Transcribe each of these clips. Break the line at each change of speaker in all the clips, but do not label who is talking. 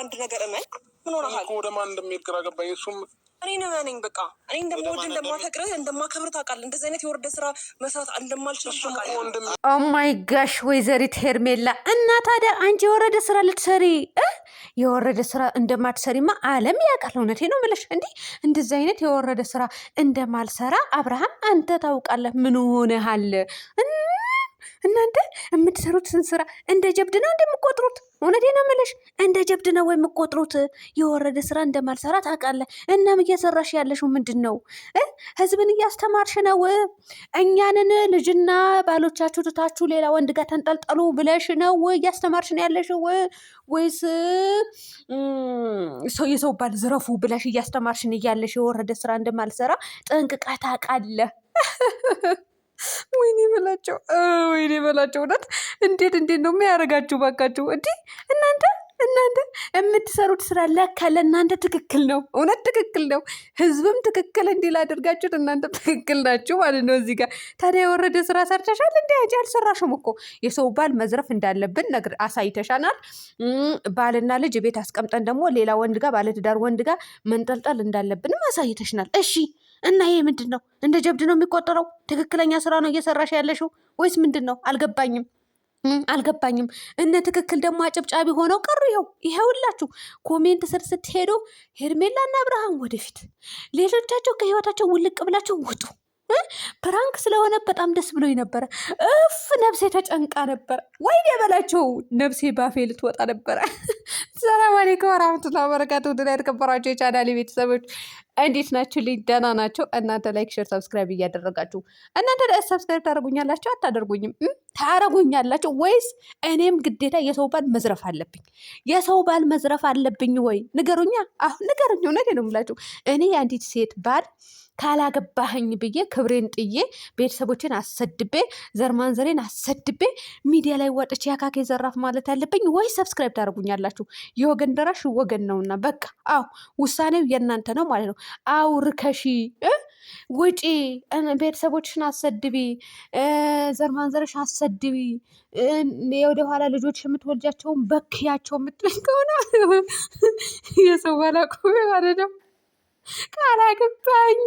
አንድ ነገር እመን። ምን ሆነሃል?
ወደ ማን እንደሚሄድ ግራ ገባኝ። እሱም
እኔ ነኝ በቃ እኔ እንደምወድ እንደማፈቅርህ እንደማከብር ታውቃለህ። እንደዚህ አይነት የወረደ ስራ መስራት እንደማልችል ታውቃለህ።
ኦ ማይ ጋሽ ወይዘሪት ሄርሜላ እና ታዲያ አንቺ የወረደ ስራ ልትሰሪ የወረደ ስራ እንደማትሰሪማ ዓለም ያውቃል። እውነቴ ነው የምልሽ እንዲህ እንደዚህ አይነት የወረደ ስራ እንደማልሰራ አብርሃም አንተ ታውቃለህ። ምን ሆነሃል? እናንተ የምትሰሩትን ስራ እንደ ጀብድ ነው እንደምቆጥሩት? እውነቴ ነው የምልሽ እንደ ጀብድ ነው ወይ የምቆጥሩት? የወረደ ስራ እንደማልሰራ ታውቃለህ። እናም እየሰራሽ ያለሽው ምንድን ነው? ህዝብን እያስተማርሽ ነው? እኛንን ልጅና ባሎቻችሁ ትታችሁ ሌላ ወንድ ጋር ተንጠልጠሉ ብለሽ ነው እያስተማርሽ ነው ያለሽው? ወይስ የሰው ባል ዝረፉ ብለሽ እያስተማርሽን እያለሽ የወረደ ስራ እንደማልሰራ ጠንቅቀህ ታውቃለህ? ወይኔ በላቸው እውነት እንዴት ነው የሚያደርጋችሁ? ባካችሁ እንዲህ እናንተ የምትሰሩት ስራ ለካ ለእናንተ ትክክል ነው። እውነት ትክክል ነው። ህዝብም ትክክል እንዲል አድርጋችሁት እናንተ ትክክል ናችሁ ማለት ነው። እዚህ ጋር ታዲያ የወረደ ስራ ሰርተሻል እንዲ አንቺ አልሰራሽም እኮ። የሰው ባል መዝረፍ እንዳለብን ነገር አሳይተሻናል። ባልና ልጅ ቤት አስቀምጠን ደግሞ ሌላ ወንድ ጋር ባለትዳር ወንድ ጋር መንጠልጠል እንዳለብንም አሳይተሽናል። እሺ እና ይሄ ምንድን ነው? እንደ ጀብድ ነው የሚቆጠረው? ትክክለኛ ስራ ነው እየሰራሽ ያለሽው ወይስ ምንድን ነው? አልገባኝም። እነ ትክክል ደግሞ አጨብጫቢ ሆነው ቀሩ። ይኸውላችሁ ኮሜንት ስር ስትሄዱ ሄርሜላና አብርሃም ወደፊት፣ ሌሎቻቸው ከህይወታቸው ውልቅ ብላቸው ውጡ። ፕራንክ ስለሆነ በጣም ደስ ብሎኝ ነበረ። ነፍሴ ተጨንቃ ነበረ። ወይኔ በላቸው ነፍሴ ባፌ ልትወጣ ነበረ። ሰላም አለይኩም ወራህመቱላሂ ወበረካቱህ። ውድ የተከበራችሁ የቻናሌ ቤተሰቦች እንዴት ናችሁ? ልኝ ደህና ናቸው። እናንተ ላይክ፣ ሼር፣ ሰብስክራይብ እያደረጋችሁ እናንተ ሰብስክራይብ ታደርጉኛላችሁ? አታደርጉኝም? ታደርጉኛላችሁ ወይስ እኔም ግዴታ የሰው ባል መዝረፍ አለብኝ? የሰው ባል መዝረፍ አለብኝ ወይ? ንገሩኛ። ንገሩኝ። እውነቴን ነው የምላችሁ እኔ የአንዲት ሴት ባል ካላገባህኝ ብዬ ክብሬን ጥዬ ቤተሰቦችን አሰድቤ ዘርማንዘሬን አሰድቤ ሚዲያ ላይ ወጥቼ ያካኬ ዘራፍ ማለት አለብኝ ወይ? ሰብስክራይብ ታደርጉኛላችሁ? የወገን ደራሽ ወገን ነውና በቃ ውሳኔው የእናንተ ነው ማለት ነው። ርከሺ ውጪ፣ ቤተሰቦችን አሰድቢ፣ ዘርማንዘርሽ አሰድቢ፣ ወደኋላ ልጆች የምትወልጃቸውን በክያቸው የምትለኝ ከሆነ የሰው ባላቆሜ ማለት ነው። ካላገባኝ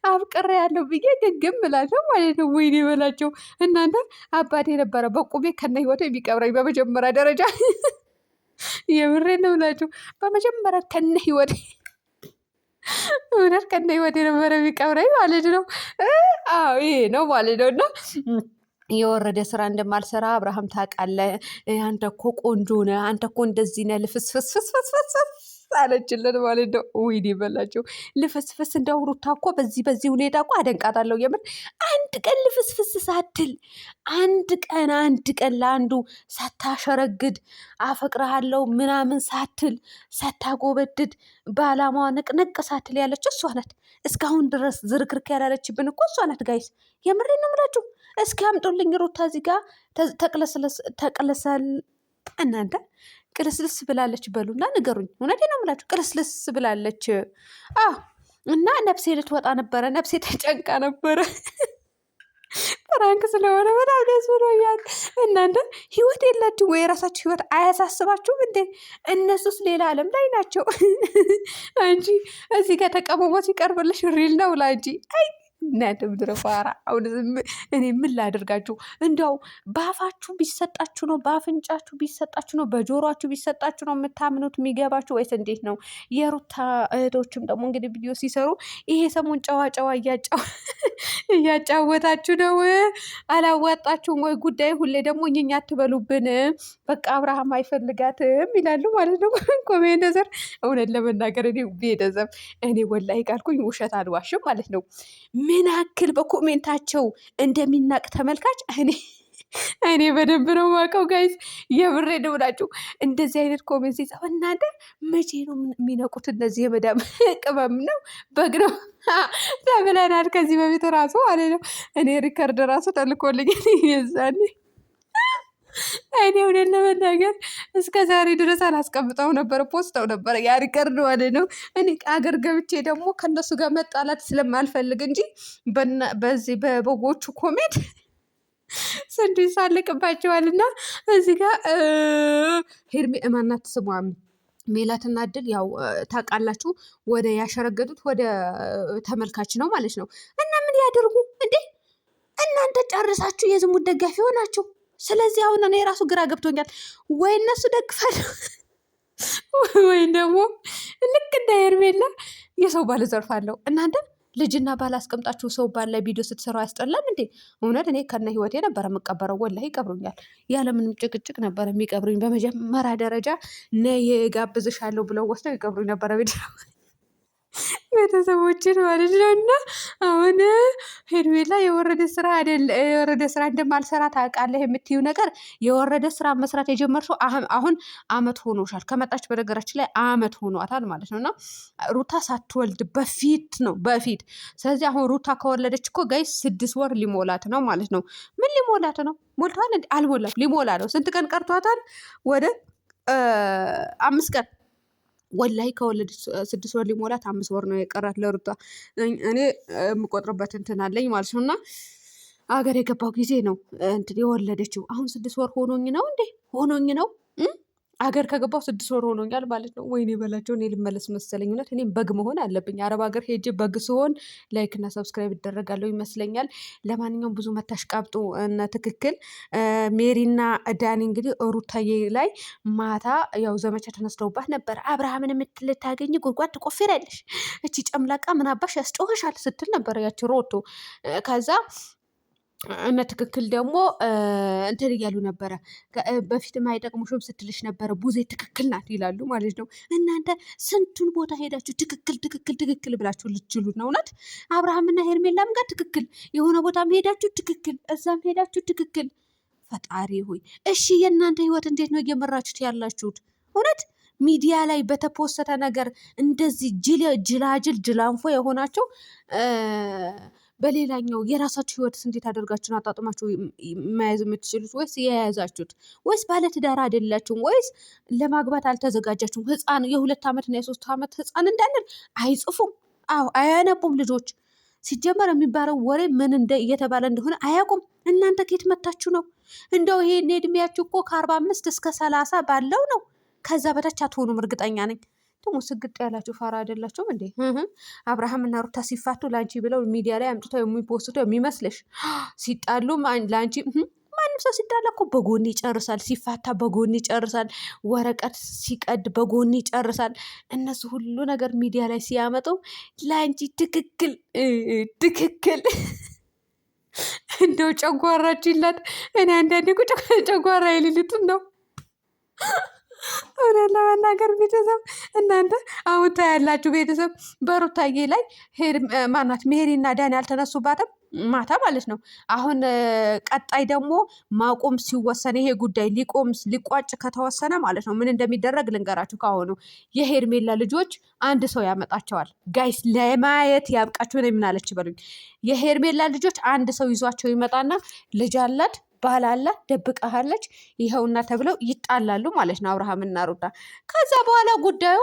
አፍቅሬ ያለው ብዬ ግግም ብላለሁ ማለት ነው። ወይኔ በላቸው እናንተ። አባቴ ነበረ በቁሜ ከነ ህይወቱ የሚቀብረኝ በመጀመሪያ ደረጃ። የምሬ ነው ብላችሁ በመጀመሪያ ከነ ህይወቴ እውነት ከነ ህይወቴ ነበረ የሚቀብረኝ ማለት ነው። ይሄ ነው ማለት ነው። እና የወረደ ስራ እንደማልሰራ አብርሃም ታውቃለህ። አንተ እኮ ቆንጆ ነህ፣ አንተ እኮ እንደዚህ ነህ፣ ልፍስፍስፍስፍስፍስ አለችልን ማለት ነው። ወይኔ በላቸው ልፍስፍስ። እንደው ሩታ እኮ በዚህ ሁኔታ እኮ አደንቃታለሁ የምር። አንድ ቀን ልፍስፍስ ሳትል አንድ ቀን ለአንዱ ሳታሸረግድ አፈቅርሃለሁ ምናምን ሳትል ሳታጎበድድ በአላማዋ ንቅንቅ ሳትል ያለች እሷ ናት። እስካሁን ድረስ ዝርክርክ ያላለችብን እኮ እሷ ናት። ጋይስ የምሬ ነው የምላችሁ። እስኪ አምጡልኝ ሩታ እዚህ ጋር ተቅለሰል እናንተ ቅልስልስ ብላለች በሉና ንገሩኝ። እውነቴ ነው የምላችሁ ቅልስልስ ብላለች። እና ነፍሴ ልትወጣ ነበረ። ነፍሴ ተጨንቃ ነበረ። ፍራንክ ስለሆነ በጣም ደስ ብሎኛል። እናንተ ህይወት የላችሁ ወይ? የራሳችሁ ህይወት አያሳስባችሁም እንዴ? እነሱስ ሌላ ዓለም ላይ ናቸው። አንቺ እዚህ ጋር ተቀመሞ ሲቀርብልሽ ሪል ነው ላንቺ። እናንተ ምድረ ፋራ። አሁን እኔ ምን ላደርጋችሁ? እንዲያው በአፋችሁ ቢሰጣችሁ ነው፣ በአፍንጫችሁ ቢሰጣችሁ ነው፣ በጆሮችሁ ቢሰጣችሁ ነው የምታምኑት የሚገባችሁ ወይስ እንዴት ነው? የሩታ እህቶችም ደግሞ እንግዲህ ቪዲዮ ሲሰሩ ይሄ ሰሞን ጨዋ እያጫወታችሁ ነው። አላዋጣችሁም ወይ ጉዳይ? ሁሌ ደግሞ እኛ አትበሉብን፣ በቃ አብርሃም አይፈልጋትም ይላሉ ማለት ነው ኮሜንተር። እውነት ለመናገር እኔ ቤተሰብ እኔ ወላሂ ካልኩኝ ውሸት አልዋሽም ማለት ነው። ምን ያክል በኮሜንታቸው እንደሚናቅ ተመልካች እኔ በደንብ ነው የማውቀው ጋይዝ። የብሬ ደውላችሁ እንደዚህ አይነት ኮሜንት ሲጻፍ እናንተ መቼ ነው የሚነቁት? እነዚህ የመዳም ቅመም ነው በግ ነው ተብለናል ከዚህ በፊት ራሱ ማለት ነው። እኔ ሪከርድ ራሱ ተልኮልኝ የዛኔ እኔ እውነት ለመናገር እስከ ዛሬ ድረስ አላስቀምጠው ነበር፣ ፖስተው ነበር ያ ሪከርድ ማለት ነው። እኔ አገር ገብቼ ደግሞ ከነሱ ጋር መጣላት ስለማልፈልግ እንጂ በዚህ በበጎቹ ኮሜንት ስንቱ ይሳልቅባቸዋልና እዚህ ጋር ሄርሜ ማናት ስሟ ሜላትና እድል ያው ታውቃላችሁ ወደ ያሸረገዱት ወደ ተመልካች ነው ማለት ነው። እና ምን ያደርጉ እንዴ እናንተ ጨርሳችሁ የዝሙት ደጋፊ ሆናችሁ። ስለዚህ አሁን እኔ የራሱ ግራ ገብቶኛል። ወይ እነሱ ደግፋለሁ ወይም ደግሞ ልክ እንደ ሄርሜላ የሰው ባል ዘርፋለሁ። እናንተ ልጅና ባል አስቀምጣችሁ ሰው ባል ላይ ቪዲዮ ስትሰሩ አያስጠላም እንዴ? እውነት እኔ ከነ ህይወቴ ነበረ የምቀበረው። ወላሂ ይቀብሩኛል፣ ያለምንም ጭቅጭቅ ነበረ የሚቀብሩኝ። በመጀመሪያ ደረጃ ነይ ጋብዝሻለሁ ብለው ወስደው ይቀብሩኝ ነበረ ቪዲዮ ቤተሰቦችን ማለት ነው። እና አሁን ሄርሜላ የወረደ ስራ እንደማልሰራ ታውቃለህ የምትዩ ነገር የወረደ ስራ መስራት የጀመርሽው አሁን አመት ሆኖሻል ከመጣች። በነገራችን ላይ አመት ሆኗታል ማለት ነው። እና ሩታ ሳትወልድ በፊት ስለዚህ አሁን ሩታ ከወለደች እኮ ጋይ 6 ወር ሊሞላት ነው ማለት ነው። ምን ሊሞላት ነው? ሞልቷል? አልሞላም፣ ሊሞላ ነው። ስንት ቀን ቀርቷታል? ወደ 5 ቀን ወላይ ከወለደች 6 ወር ሊሞላት 5 ወር ነው የቀራት ለሩታ። እኔ የምቆጥርበት እንትን አለኝ ማለት ነው። እና አገር የገባው ጊዜ ነው እንትን የወለደችው። አሁን 6 ወር ሆኖኝ ነው እንዴ? ሆኖኝ ነው አገር ከገባው 6 ወር ሆኖኛል ማለት ነው። ወይኔ በላቸው። እኔ ልመለስ መሰለኝ። እውነት እኔም በግ መሆን አለብኝ። አረብ ሀገር ሄጄ በግ ስሆን ላይክ እና ሰብስክራይብ ይደረጋለሁ ይመስለኛል። ለማንኛውም ብዙ መታሽቃብጡ እና ትክክል ሜሪና ዳኒ እንግዲህ ሩታዬ ላይ ማታ ያው ዘመቻ ተነስተውባት ነበር። አብርሃምን የምትልታገኝ ጉድጓድ ትቆፍሪያለሽ፣ እቺ ጨምላቃ ምን አባሽ ያስጮኸሻል ስትል ነበር ያቺ ሮቶ። ከዛ እነ ትክክል ደግሞ እንትን እያሉ ነበረ። በፊትም አይጠቅሙሽም ስትልሽ ነበረ ቡዜ ትክክል ናት ይላሉ ማለት ነው። እናንተ ስንቱን ቦታ ሄዳችሁ ትክክል ብላችሁ ልትችሉት ነው። እውነት አብርሃምና ሄርሜላም ጋር ትክክል፣ የሆነ ቦታም ሄዳችሁ ትክክል፣ እዛም ሄዳችሁ ትክክል። ፈጣሪ ሆይ እሺ፣ የእናንተ ህይወት እንዴት ነው እየመራችሁት ያላችሁት? እውነት ሚዲያ ላይ በተፖሰተ ነገር እንደዚህ ጅላንፎ የሆናቸው በሌላኛው የራሳችሁ ህይወትስ እንዴት አደርጋችሁን አጣጥማችሁ መያዝ የምትችሉት? ወይስ የያዛችሁት? ወይስ ባለትዳር አይደላችሁም? ወይስ ለማግባት አልተዘጋጃችሁም? ህፃን የ2 ዓመትና የ3 ዓመት ህፃን እንዳለን አይጽፉም። አዎ አያነቡም ልጆች። ሲጀመር የሚባለው ወሬ ምን እየተባለ እንደሆነ አያውቁም። እናንተ ከየት መታችሁ ነው? እንደው ይሄን እድሜያችሁ እኮ ከ45 እስከ 30 ባለው ነው። ከዛ በታች አትሆኑም፣ እርግጠኛ ነኝ። ደግሞ ስግጥ ያላችሁ ፋራ አይደላችሁም እንዴ? አብርሃም እና ሩታ ሲፋቱ ላንቺ ብለው ሚዲያ ላይ አምጥተው የሚፖስቱ የሚመስልሽ? ሲጣሉ ላንቺ ማንም ሰው ሲጣላ እኮ በጎን ይጨርሳል። ሲፋታ በጎን ይጨርሳል። ወረቀት ሲቀድ በጎን ይጨርሳል። እነሱ ሁሉ ነገር ሚዲያ ላይ ሲያመጡ ላንቺ ትክክል እንደው ጨጓራችሁ ይላት። እኔ አንዳንዴ ጨጓራ የሌሊቱን ነው እውነት ለመናገር ቤተሰብ። እናንተ አሁን ታያላችሁ ቤተሰብ በሩታዬ ላይ ማናት ሜሪና ዳኒ አልተነሱባትም ማታ ማለት ነው። አሁን ቀጣይ ደግሞ ማቆም ሲወሰን ይሄ ጉዳይ ሊቋጭ ከተወሰነ ማለት ነው ምን እንደሚደረግ ልንገራችሁ። ካሁኑ የሄርሜላ ልጆች አንድ ሰው ያመጣቸዋል። ጋይስ ለማየት ያብቃችሁ። ነው የምናለች በሉኝ። የሄርሜላ ልጆች አንድ ሰው ይዟቸው ይመጣና ልጅ አላት ባል አላት ደብቃሃለች ይኸውና ተብለው ይጣላሉ ማለት ነው አብርሃምና ሩታ። ከዛ በኋላ ጉዳዩ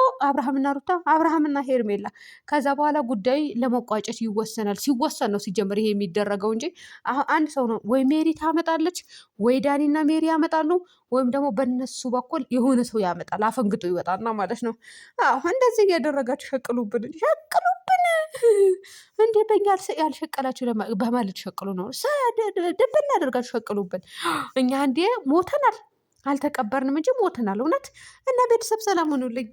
አብርሃምና ሄርሜላ ከዛ በኋላ ጉዳዩ ለመቋጨት ይወሰናል። ሲወሰን ነው ሲጀምር ይሄ የሚደረገው እንጂ አሁን አንድ ሰው ነው ወይ ሜሪ ታመጣለች ወይ ዳኒና ሜሪ ያመጣሉ ወይም ደግሞ በነሱ በኩል የሆነ ሰው ያመጣል። አፈንግጦ ይወጣና ማለት ነው። አዎ እንደዚህ እያደረጋችሁ ሸቅሉብን እንዴ! በኛ ያልሸቀላችሁ በማለት ሸቅሉ ነው። ደበና አደርጋችሁ ሸቅሉብን። እኛ እንዴ ሞተናል፣ አልተቀበርንም እንጂ ሞተናል። እውነት እና ቤተሰብ ሰላም ሆኑልኝ።